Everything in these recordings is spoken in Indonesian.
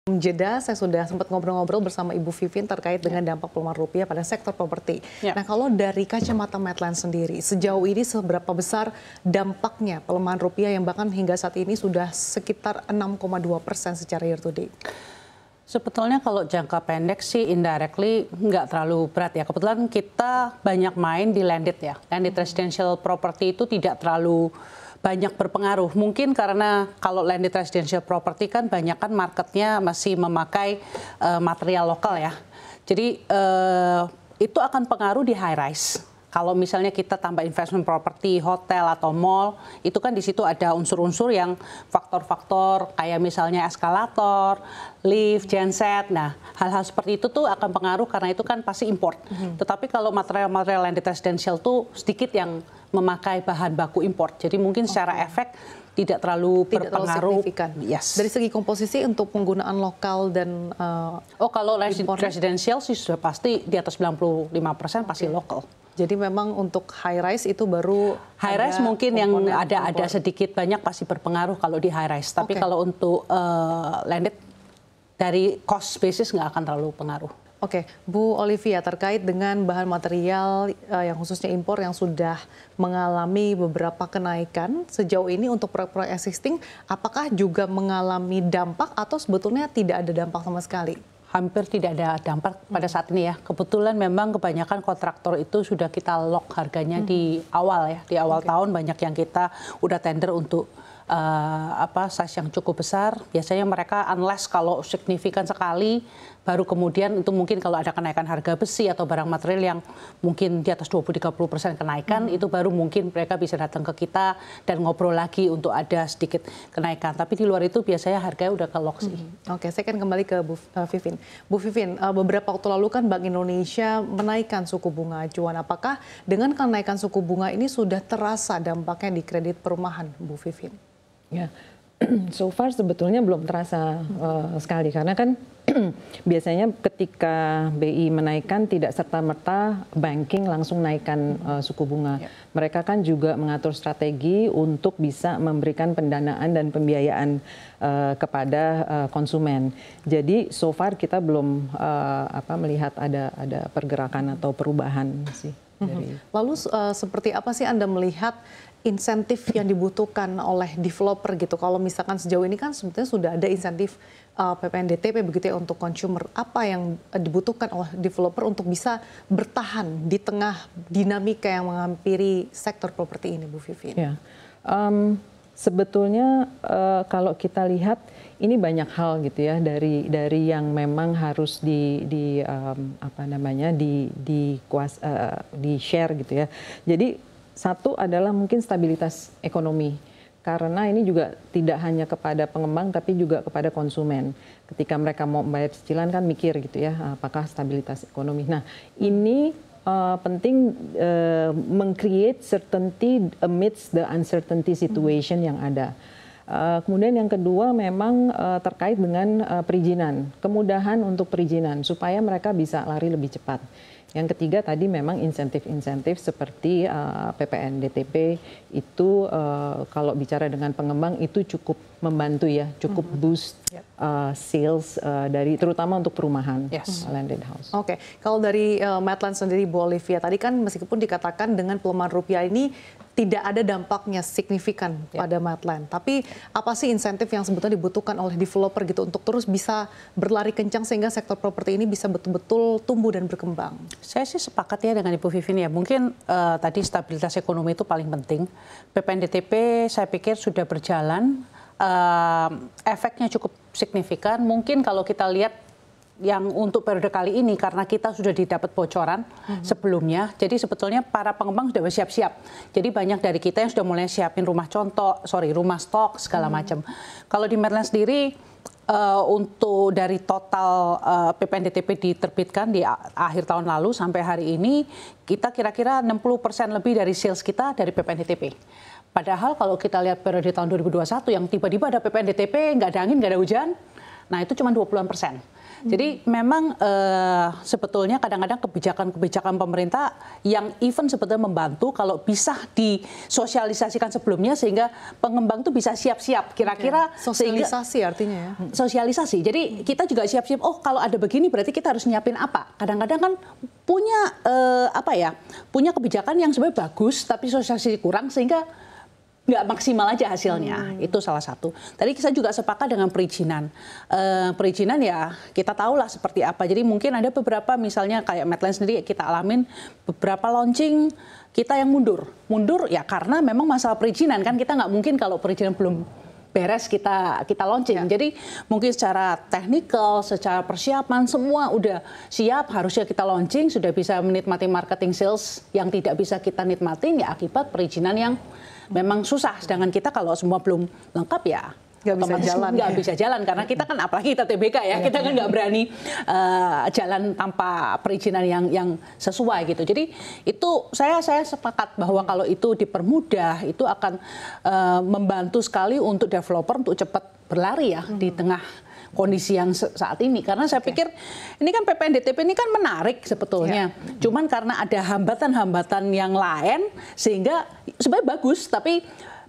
Jeda, saya sudah sempat ngobrol-ngobrol bersama Ibu Vivin terkait dengan dampak pelemahan rupiah pada sektor properti. Nah, kalau dari kacamata Medline sendiri, sejauh ini seberapa besar dampaknya pelemahan rupiah yang bahkan hingga saat ini sudah sekitar 6,2% secara year to date? Sebetulnya kalau jangka pendek sih indirectly nggak terlalu berat ya. Kebetulan kita banyak main di landed ya. Landed residential property itu tidak terlalu banyak berpengaruh. Mungkin karena kalau landed residential property kan banyak kan marketnya masih memakai material lokal ya. Jadi itu akan pengaruh di high rise. Kalau misalnya kita tambah investment property, hotel atau mall, itu kan di situ ada unsur-unsur yang faktor-faktor kayak misalnya eskalator, lift, genset. Nah, hal-hal seperti itu tuh akan pengaruh karena itu kan pasti import. Tetapi kalau material-material landed residential tuh sedikit yang memakai bahan baku import. Jadi mungkin secara efek tidak terlalu berpengaruh. Yes. Dari segi komposisi untuk penggunaan lokal dan kalau residential sih sudah pasti di atas 95% pasti lokal. Jadi memang untuk high rise itu baru high rise mungkin yang ada sedikit banyak pasti berpengaruh kalau di high rise. Tapi kalau untuk landed dari cost basis nggak akan terlalu pengaruh. Oke, Bu Olivia, terkait dengan bahan material yang khususnya impor yang sudah mengalami beberapa kenaikan sejauh ini untuk proyek-proyek existing, apakah juga mengalami dampak atau sebetulnya tidak ada dampak sama sekali? Hampir tidak ada dampak pada saat ini ya. Kebetulan memang kebanyakan kontraktor itu sudah kita lock harganya di awal ya. Di awal tahun banyak yang kita udah tender untuk size yang cukup besar. Biasanya mereka unless kalau signifikan sekali, baru kemudian itu mungkin kalau ada kenaikan harga besi atau barang material yang mungkin di atas 20-30% kenaikan, itu baru mungkin mereka bisa datang ke kita dan ngobrol lagi untuk ada sedikit kenaikan. Tapi di luar itu biasanya harganya udah ke lock sih. Oke, saya akan kembali ke Bu Vivin. Bu Vivin, beberapa waktu lalu kan Bank Indonesia menaikkan suku bunga acuan. Apakah dengan kenaikan suku bunga ini sudah terasa dampaknya di kredit perumahan, Bu Vivin? Ya, so far sebetulnya belum terasa sekali karena kan biasanya ketika BI menaikkan tidak serta-merta banking langsung naikkan suku bunga. Mereka kan juga mengatur strategi untuk bisa memberikan pendanaan dan pembiayaan kepada konsumen. Jadi so far kita belum melihat ada pergerakan atau perubahan sih. Lalu seperti apa sih Anda melihat insentif yang dibutuhkan oleh developer gitu? Kalau misalkan sejauh ini kan sebetulnya sudah ada insentif PPNDTP begitu ya untuk consumer. Apa yang dibutuhkan oleh developer untuk bisa bertahan di tengah dinamika yang menghampiri sektor properti ini, Bu Vivin? Ya, sebetulnya kalau kita lihat ini banyak hal gitu ya dari yang memang harus di share gitu ya. Jadi satu adalah mungkin stabilitas ekonomi, karena ini juga tidak hanya kepada pengembang tapi juga kepada konsumen. Ketika mereka mau membayar cicilan kan mikir gitu ya, apakah stabilitas ekonomi. Nah ini penting meng-create certainty amidst the uncertainty situation yang ada. Kemudian yang kedua memang terkait dengan perizinan, kemudahan untuk perizinan supaya mereka bisa lari lebih cepat. Yang ketiga tadi memang insentif-insentif seperti PPNDTP itu kalau bicara dengan pengembang itu cukup membantu ya, cukup boost sales dari terutama untuk perumahan landed house. Oke, kalau dari Medline sendiri Bu Olivia, tadi kan meskipun dikatakan dengan pelemahan rupiah ini tidak ada dampaknya signifikan pada Medline, tapi apa sih insentif yang sebetulnya dibutuhkan oleh developer gitu untuk terus bisa berlari kencang sehingga sektor properti ini bisa betul-betul tumbuh dan berkembang? Saya sih sepakat ya dengan Ibu Vivin ya. Mungkin tadi stabilitas ekonomi itu paling penting. PPNDTP saya pikir sudah berjalan, efeknya cukup signifikan. Mungkin kalau kita lihat yang untuk periode kali ini karena kita sudah didapat bocoran sebelumnya, jadi sebetulnya para pengembang sudah bersiap-siap. Jadi banyak dari kita yang sudah mulai siapin rumah rumah stok segala macam. Kalau di Medline sendiri untuk dari total PPNDTP diterbitkan di akhir tahun lalu sampai hari ini kita kira-kira 60% lebih dari sales kita dari PPNDTP. Padahal kalau kita lihat periode tahun 2021 yang tiba-tiba ada PPNDTP, nggak ada angin, nggak ada hujan, nah itu cuma 20%. Jadi memang sebetulnya kadang-kadang kebijakan-kebijakan pemerintah yang even sebetulnya membantu kalau bisa disosialisasikan sebelumnya sehingga pengembang tuh bisa siap-siap kira-kira. Sosialisasi artinya ya. Sosialisasi. Jadi kita juga siap-siap. Oh kalau ada begini berarti kita harus nyiapin apa? Kadang-kadang kan punya punya kebijakan yang sebenarnya bagus tapi sosialisasi kurang sehingga nggak maksimal aja hasilnya. Itu salah satu. Tadi saya juga sepakat dengan perizinan. Perizinan ya kita tahulah seperti apa. Jadi mungkin ada beberapa misalnya kayak Medline sendiri kita alamin beberapa launching kita yang mundur. Mundur ya karena memang masalah perizinan kan kita nggak mungkin kalau perizinan belum beres kita launching. Jadi mungkin secara teknikal, secara persiapan semua udah siap, harusnya kita launching, sudah bisa menikmati marketing sales yang tidak bisa kita nikmatin ya akibat perizinan yang memang susah. Sedangkan kita kalau semua belum lengkap ya nggak bisa jalan. Nggak bisa jalan karena kita kan apalagi kita TBK ya, kita kan nggak berani jalan tanpa perizinan yang sesuai gitu. Jadi itu saya sepakat bahwa kalau itu dipermudah itu akan membantu sekali untuk developer untuk cepat berlari ya di tengah kondisi yang saat ini. Karena saya pikir ini kan PPNDTP ini kan menarik sebetulnya. Cuman karena ada hambatan-hambatan yang lain sehingga sebenarnya bagus tapi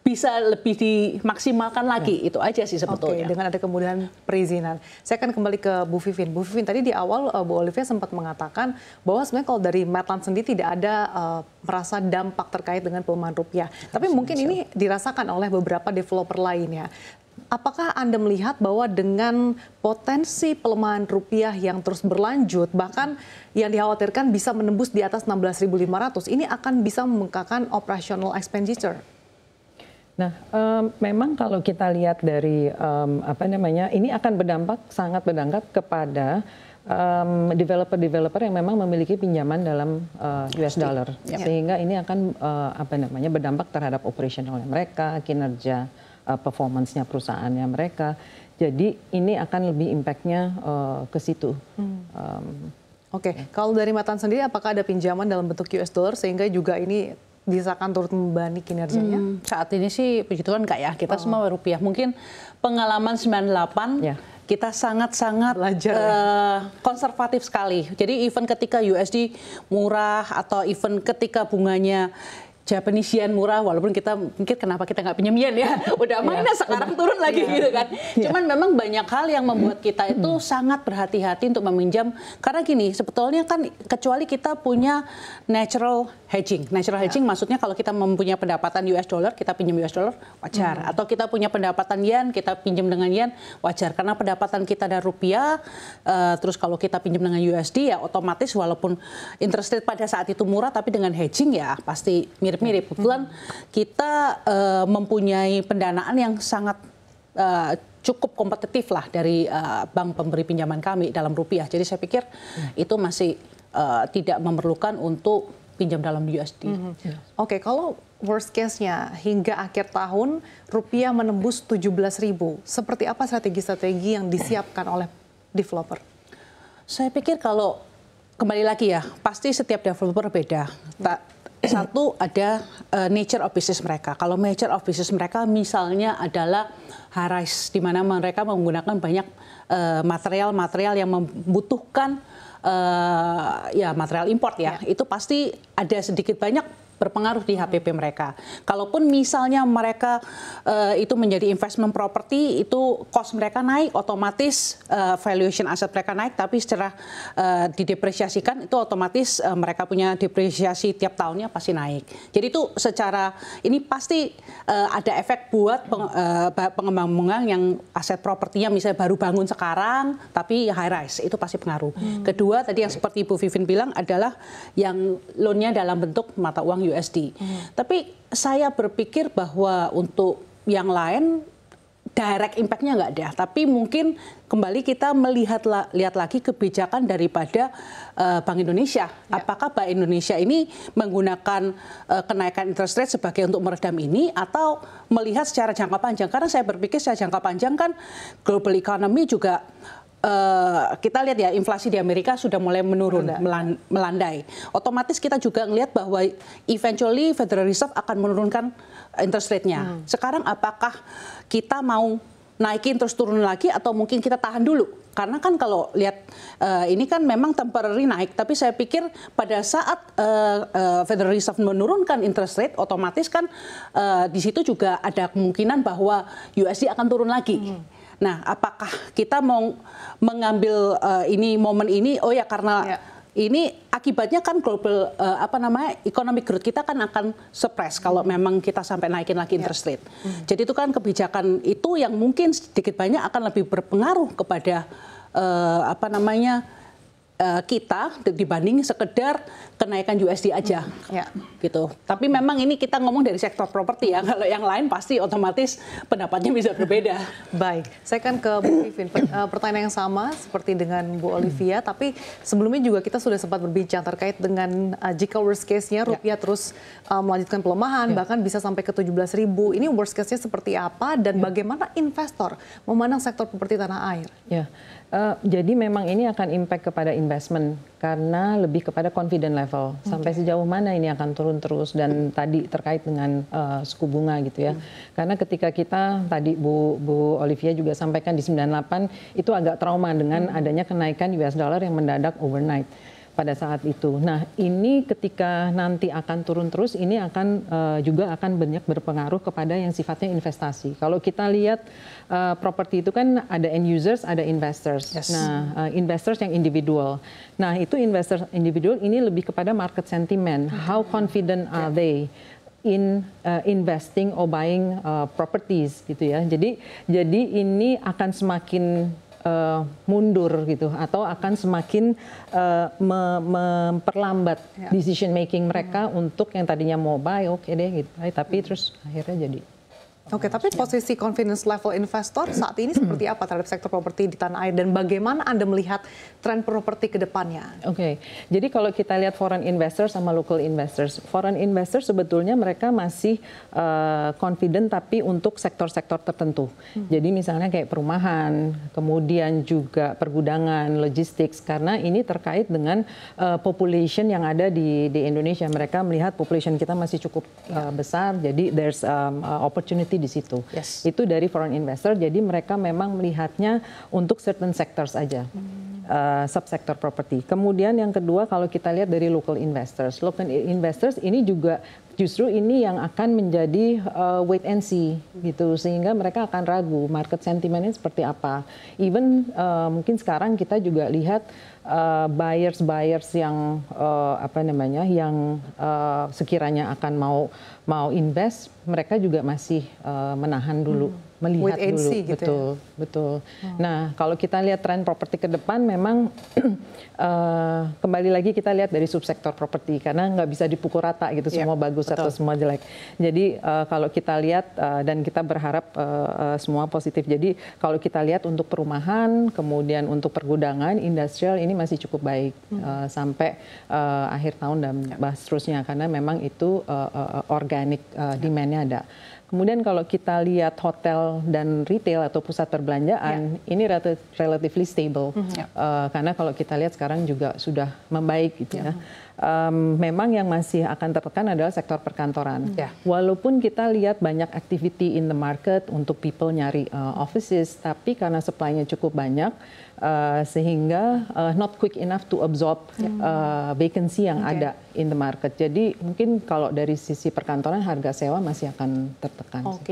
bisa lebih dimaksimalkan lagi. Itu aja sih sebetulnya. Dengan ada kemudahan perizinan. Saya akan kembali ke Bu Vivin. Bu Vivin, tadi di awal Bu Olivia sempat mengatakan bahwa sebenarnya kalau dari Medline sendiri tidak ada merasa dampak terkait dengan pelemahan rupiah. Tapi mungkin ini dirasakan oleh beberapa developer lainnya. Apakah Anda melihat bahwa dengan potensi pelemahan rupiah yang terus berlanjut, bahkan yang dikhawatirkan bisa menembus di atas 16.500, ini akan bisa membengkakkan operational expenditure? Nah, memang kalau kita lihat dari ini akan sangat berdampak kepada developer-developer yang memang memiliki pinjaman dalam US dollar, sehingga ini akan berdampak terhadap operasionalnya mereka, kinerja performance-nya perusahaannya mereka. Jadi ini akan lebih impact-nya ke situ. Kalau dari Medline sendiri apakah ada pinjaman dalam bentuk US dollar sehingga juga ini bisa kan turut membebani kinerjanya? Saat ini sih begitu kan enggak ya, kita semua rupiah. Mungkin pengalaman 98 kita sangat-sangat konservatif sekali. Jadi even ketika USD murah atau even ketika bunganya Japanese yen murah, walaupun kita mikir kenapa kita nggak pinjam yen ya, udah minus sekarang turun lagi gitu kan. Cuman memang banyak hal yang membuat kita itu sangat berhati-hati untuk meminjam, karena gini, sebetulnya kan kecuali kita punya natural hedging. Natural hedging maksudnya kalau kita mempunyai pendapatan US dollar, kita pinjam US dollar, wajar. Atau kita punya pendapatan yen, kita pinjam dengan yen, wajar. Karena pendapatan kita dari rupiah, terus kalau kita pinjam dengan USD ya otomatis walaupun interest rate pada saat itu murah, tapi dengan hedging ya pasti mirip-mirip. Kebetulan kita mempunyai pendanaan yang sangat cukup kompetitif lah dari bank pemberi pinjaman kami dalam rupiah. Jadi saya pikir itu masih tidak memerlukan untuk pinjam dalam USD. Kalau worst case-nya hingga akhir tahun rupiah menembus 17.000, seperti apa strategi-strategi yang disiapkan oleh developer? Saya pikir kalau kembali lagi ya, pasti setiap developer beda. Satu ada nature of business mereka. Kalau nature of business mereka misalnya adalah high rise, di mana mereka menggunakan banyak material-material yang membutuhkan material import ya. Itu pasti ada sedikit banyak berpengaruh di HPP mereka. Kalaupun misalnya mereka itu menjadi investment property, itu cost mereka naik, otomatis valuation aset mereka naik, tapi secara didepresiasikan itu otomatis mereka punya depresiasi tiap tahunnya pasti naik. Jadi itu secara ini pasti ada efek buat pengembang-pengembang yang aset propertinya misalnya baru bangun sekarang, tapi high rise, itu pasti pengaruh. Kedua, tadi yang seperti Bu Vivin bilang adalah yang loan-nya dalam bentuk mata uang USD. Tapi saya berpikir bahwa untuk yang lain direct impact-nya nggak ada. Tapi mungkin kembali kita lihat lagi kebijakan daripada Bank Indonesia. Apakah Bank Indonesia ini menggunakan kenaikan interest rate sebagai untuk meredam ini atau melihat secara jangka panjang? Karena saya berpikir secara jangka panjang kan global economy juga kita lihat ya inflasi di Amerika sudah mulai menurun, melandai. Otomatis kita juga ngelihat bahwa eventually Federal Reserve akan menurunkan interest rate-nya. Sekarang apakah kita mau naikin terus turun lagi atau mungkin kita tahan dulu? Karena kan kalau lihat ini kan memang temporary naik, tapi saya pikir pada saat Federal Reserve menurunkan interest rate, otomatis kan di situ juga ada kemungkinan bahwa USD akan turun lagi. Nah, apakah kita mau mengambil ini momen ini? Oh ya, karena ini akibatnya kan global economic growth kita kan akan suppress kalau memang kita sampai naikin lagi interest rate. Jadi itu kan kebijakan itu yang mungkin sedikit banyak akan lebih berpengaruh kepada kita dibanding sekedar kenaikan USD aja, gitu. Tapi memang ini kita ngomong dari sektor properti ya. Kalau yang lain pasti otomatis pendapatnya bisa berbeda. Baik, saya kan ke Bu Vivin. Pertanyaan yang sama seperti dengan Bu Olivia, tapi sebelumnya juga kita sudah sempat berbincang terkait dengan jika worst case-nya rupiah terus melanjutkan pelemahan, bahkan bisa sampai ke 17.000. Ini worst case-nya seperti apa dan bagaimana investor memandang sektor properti tanah air? Jadi memang ini akan impact kepada investment karena lebih kepada confident level. Sampai sejauh mana ini akan turun terus dan tadi terkait dengan suku bunga gitu ya. Karena ketika kita tadi Bu Olivia juga sampaikan di 98 itu agak trauma dengan adanya kenaikan US dollar yang mendadak overnight pada saat itu. Nah, ini ketika nanti akan turun terus, ini akan juga akan banyak berpengaruh kepada yang sifatnya investasi. Kalau kita lihat properti itu kan ada end users, ada investors. Nah, investors yang individual. Nah, itu investors individual ini lebih kepada market sentiment. How confident are they in investing or buying properties gitu ya. Jadi ini akan semakin mundur gitu atau akan semakin memperlambat decision making mereka untuk yang tadinya mau buy oke deh gitu, tapi terus akhirnya jadi. Oke, tapi posisi confidence level investor saat ini seperti apa terhadap sektor properti di tanah air dan bagaimana Anda melihat tren properti ke depannya? Oke, jadi kalau kita lihat foreign investors sama local investors sebetulnya mereka masih confident tapi untuk sektor-sektor tertentu. Jadi misalnya kayak perumahan, kemudian juga pergudangan, logistics, karena ini terkait dengan population yang ada di Indonesia. Mereka melihat population kita masih cukup besar, jadi there's opportunity di situ. Itu dari foreign investor, jadi mereka memang melihatnya untuk certain sectors aja, subsektor properti. Kemudian yang kedua kalau kita lihat dari local investors ini juga justru ini yang akan menjadi wait and see gitu, sehingga mereka akan ragu market sentimentnya seperti apa. Even mungkin sekarang kita juga lihat buyers yang yang sekiranya akan mau invest, mereka juga masih menahan dulu, melihat dulu. Gitu betul. Nah, kalau kita lihat tren properti ke depan memang kembali lagi kita lihat dari subsektor properti karena nggak bisa dipukul rata gitu, semua bagus atau semua jelek. Jadi kalau kita lihat dan kita berharap semua positif. Jadi kalau kita lihat untuk perumahan, kemudian untuk pergudangan, industrial ini masih cukup baik sampai akhir tahun dan seterusnya karena memang itu organic demand-nya ada. Kemudian kalau kita lihat hotel dan retail atau pusat perbelanjaan, ini relatively stable. Karena kalau kita lihat sekarang juga sudah membaik gitu ya. Memang yang masih akan tertekan adalah sektor perkantoran. Walaupun kita lihat banyak activity in the market untuk people nyari offices, tapi karena supply-nya cukup banyak, sehingga not quick enough to absorb vacancy yang ada in the market. Jadi mungkin kalau dari sisi perkantoran harga sewa masih akan tertekan.